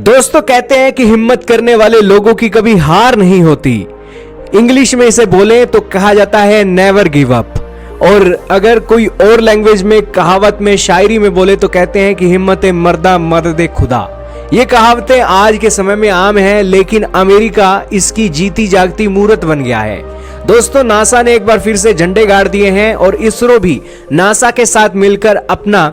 दोस्तों कहते हैं कि हिम्मत करने वाले लोगों की कभी हार नहीं होती। इंग्लिश में इसे बोले तो कहा जाता है नेवर गिव अप। और अगर कोई और लैंग्वेज में, कहावत में, शायरी में बोले तो कहते हैं कि हिम्मत मर्दा मर्द खुदा। ये कहावतें आज के समय में आम हैं, लेकिन अमेरिका इसकी जीती जागती मूरत बन गया है। दोस्तों नासा ने एक बार फिर से झंडे गाड़ दिए हैं और इसरो भी नासा के साथ मिलकर अपना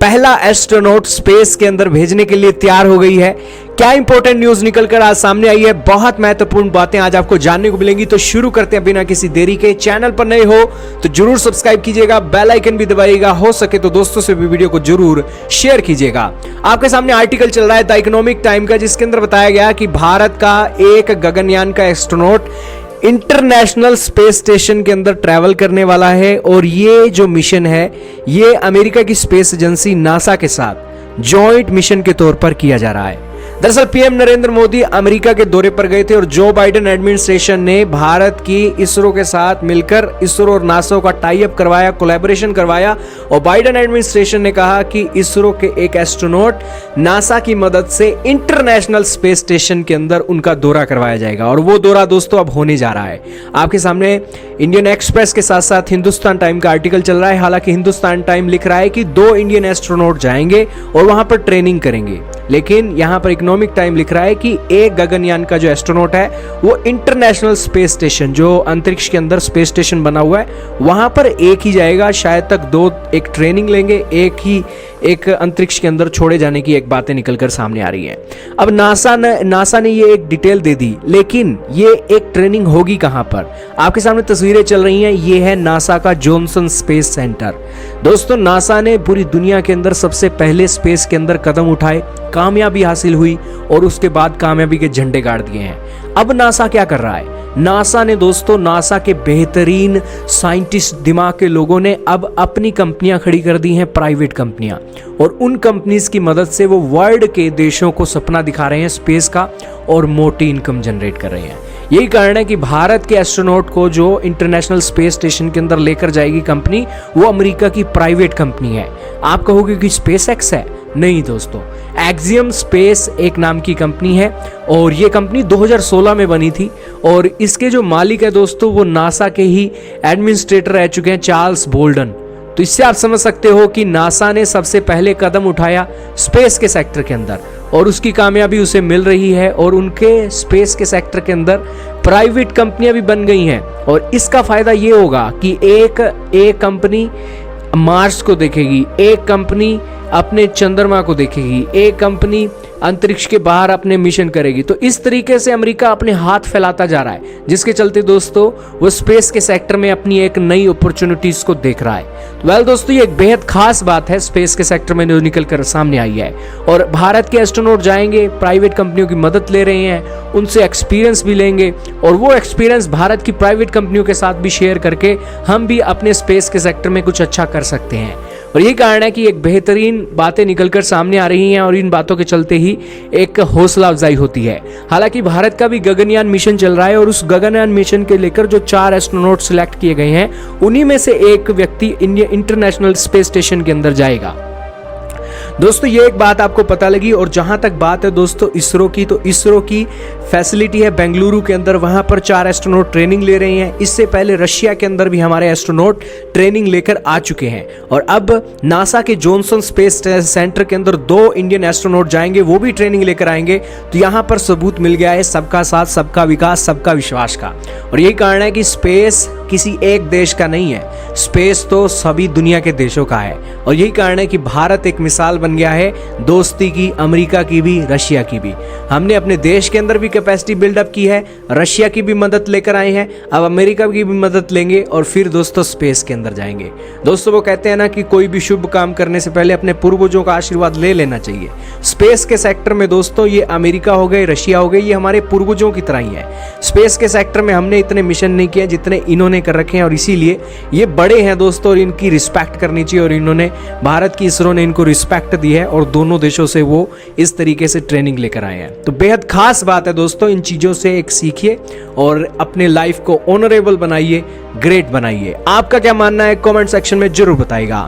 पहला एस्ट्रोनॉट स्पेस के अंदर भेजने के लिए तैयार हो गई है। क्या इंपॉर्टेंट न्यूज निकलकर आज सामने आई है, बहुत महत्वपूर्ण बातें आज आपको जानने को मिलेंगी। तो शुरू करते हैं बिना किसी देरी के। चैनल पर नए हो तो जरूर सब्सक्राइब कीजिएगा, बेल आइकन भी दबाइएगा, हो सके तो दोस्तों से भी वीडियो को जरूर शेयर कीजिएगा। आपके सामने आर्टिकल चल रहा है द इकोनॉमिक टाइम का, जिसके अंदर बताया गया कि भारत का एक गगनयान का एस्ट्रोनॉट इंटरनेशनल स्पेस स्टेशन के अंदर ट्रैवल करने वाला है। और ये जो मिशन है ये अमेरिका की स्पेस एजेंसी नासा के साथ जॉइंट मिशन के तौर पर किया जा रहा है। दरअसल पीएम नरेंद्र मोदी अमेरिका के दौरे पर गए थे और जो बाइडेन एडमिनिस्ट्रेशन ने भारत की इसरो के साथ मिलकर इसरो और नासा का टाई अप करवाया, कोलैबोरेशन करवाया। और बाइडेन एडमिनिस्ट्रेशन ने कहा कि इसरो के एक एस्ट्रोनॉट नासा की मदद से इंटरनेशनल स्पेस स्टेशन के अंदर उनका दौरा करवाया जाएगा। और वो दौरा दोस्तों अब होने जा रहा है। आपके सामने इंडियन एक्सप्रेस के साथ साथ हिंदुस्तान टाइम का आर्टिकल चल रहा है। हालांकि हिंदुस्तान टाइम लिख रहा है कि 2 इंडियन एस्ट्रोनॉट जाएंगे और वहां पर ट्रेनिंग करेंगे, लेकिन यहां पर इकोनॉमिक टाइम लिख रहा है कि एक गगनयान का जो एस्ट्रोनॉट है वो इंटरनेशनल स्पेस स्टेशन, जो अंतरिक्ष के अंदर स्पेस स्टेशन बना हुआ है, वहां पर एक ही जाएगा। शायद तक 2 एक ट्रेनिंग लेंगे, एक अंतरिक्ष के अंदर छोड़े जाने की एक बातें निकलकर सामने आ रही हैं। अब नासा ने ये एक डिटेल दे दी, लेकिन ये एक ट्रेनिंग होगी कहां पर? आपके सामने तस्वीरें चल रही हैं, ये है नासा का जॉनसन स्पेस सेंटर। दोस्तों नासा ने पूरी दुनिया के अंदर सबसे पहले स्पेस के अंदर कदम उठाए, कामयाबी हासिल हुई और उसके बाद कामयाबी के झंडे गाड़ दिए हैं। अब नासा क्या कर रहा है? नासा ने दोस्तों, नासा के बेहतरीन साइंटिस्ट दिमाग के लोगों ने अब अपनी कंपनियां खड़ी कर दी हैं, प्राइवेट कंपनियां। और उन कंपनीज की मदद से वो वर्ल्ड के देशों को सपना दिखा रहे हैं स्पेस का और मोटी इनकम जनरेट कर रहे हैं। यही कारण है कि भारत के एस्ट्रोनॉट को जो इंटरनेशनल स्पेस स्टेशन के अंदर लेकर जाएगी कंपनी, वो अमेरिका की प्राइवेट कंपनी है। आप कहोगे कि स्पेस एक्स है? नहीं दोस्तों, एक्सियम स्पेस एक नाम की कंपनी है और ये कंपनी 2016 में बनी थी। और इसके जो मालिक है दोस्तों वो नासा के ही एडमिनिस्ट्रेटर रह चुके हैं, चार्ल्स बोल्डन। तो इससे आप समझ सकते हो कि नासा ने सबसे पहले कदम उठाया स्पेस के सेक्टर के अंदर और उसकी कामयाबी उसे मिल रही है। और उनके स्पेस के सेक्टर के अंदर प्राइवेट कंपनियां भी बन गई हैं। और इसका फायदा ये होगा कि एक कंपनी मार्स को देखेगी, एक कंपनी अपने चंद्रमा को देखेगी, एक कंपनी अंतरिक्ष के बाहर अपने मिशन करेगी। तो इस तरीके से अमेरिका अपने हाथ फैलाता जा रहा है, जिसके चलते दोस्तों वो स्पेस के सेक्टर में अपनी एक नई अपॉर्चुनिटीज को देख रहा है। वेल दोस्तों, ये एक बेहद खास बात है स्पेस के सेक्टर में जो निकल कर सामने आई है। और भारत के एस्ट्रोनॉट जाएंगे, प्राइवेट कंपनियों की मदद ले रहे हैं, उनसे एक्सपीरियंस भी लेंगे और वो एक्सपीरियंस भारत की प्राइवेट कंपनियों के साथ भी शेयर करके हम भी अपने स्पेस के सेक्टर में कुछ अच्छा कर सकते हैं। और यही कारण है कि एक बेहतरीन बातें निकलकर सामने आ रही हैं और इन बातों के चलते ही एक हौसला अफजाई होती है। हालांकि भारत का भी गगनयान मिशन चल रहा है और उस गगनयान मिशन के लेकर जो 4 एस्ट्रोनॉट सिलेक्ट किए गए हैं, उन्हीं में से एक व्यक्ति इंटरनेशनल स्पेस स्टेशन के अंदर जाएगा। दोस्तों ये एक बात आपको पता लगी। और जहां तक बात है दोस्तों इसरो की, तो इसरो की फैसिलिटी है बेंगलुरु के अंदर, वहां पर 4 एस्ट्रोनॉट ट्रेनिंग ले रहे हैं। इससे पहले रशिया के अंदर भी हमारे एस्ट्रोनॉट ट्रेनिंग लेकर आ चुके हैं। और अब नासा के जॉनसन स्पेस सेंटर के अंदर 2 इंडियन एस्ट्रोनॉट जाएंगे, वो भी ट्रेनिंग लेकर आएंगे। तो यहां पर सबूत मिल गया है सबका साथ, सबका विकास, सबका विश्वास का। और यही कारण है कि स्पेस किसी एक देश का नहीं है, स्पेस तो सभी दुनिया के देशों का है। और यही कारण है कि भारत एक मिसाल बन गया है दोस्ती की, अमेरिका की भी, रशिया की भी। हमने अपने देश के अंदर भी कैपेसिटी बिल्डअप की है, रशिया की भी मदद लेकर आए हैं, अब अमेरिका की भी मदद लेंगे और फिर दोस्तों स्पेस के अंदर जाएंगे। दोस्तों वो कहते हैं ना कि कोई भी शुभ काम करने से पहले अपने पूर्वजों का आशीर्वाद ले लेना चाहिए। स्पेस के सेक्टर में दोस्तों ये अमेरिका हो गए, रशिया हो गए, ये हमारे पूर्वजों की तरह ही है। स्पेस के सेक्टर में हमने इतने मिशन नहीं किए जितने इन्होंने कर रखे हैं और इसीलिए ये बड़े हैं दोस्तों और इनकी रिस्पेक्ट करनी चाहिए। और इन्होंने, भारत की इसरो ने इनको रिस्पेक्ट दी है और दोनों देशों से वो इस तरीके से ट्रेनिंग लेकर आए हैं। तो बेहद खास बात है दोस्तों, इन चीजों से एक सीखिए और अपने लाइफ को ऑनरेबल बनाइए, ग्रेट बनाइए। आपका क्या मानना है कमेंट सेक्शन में जरूर बताइएगा।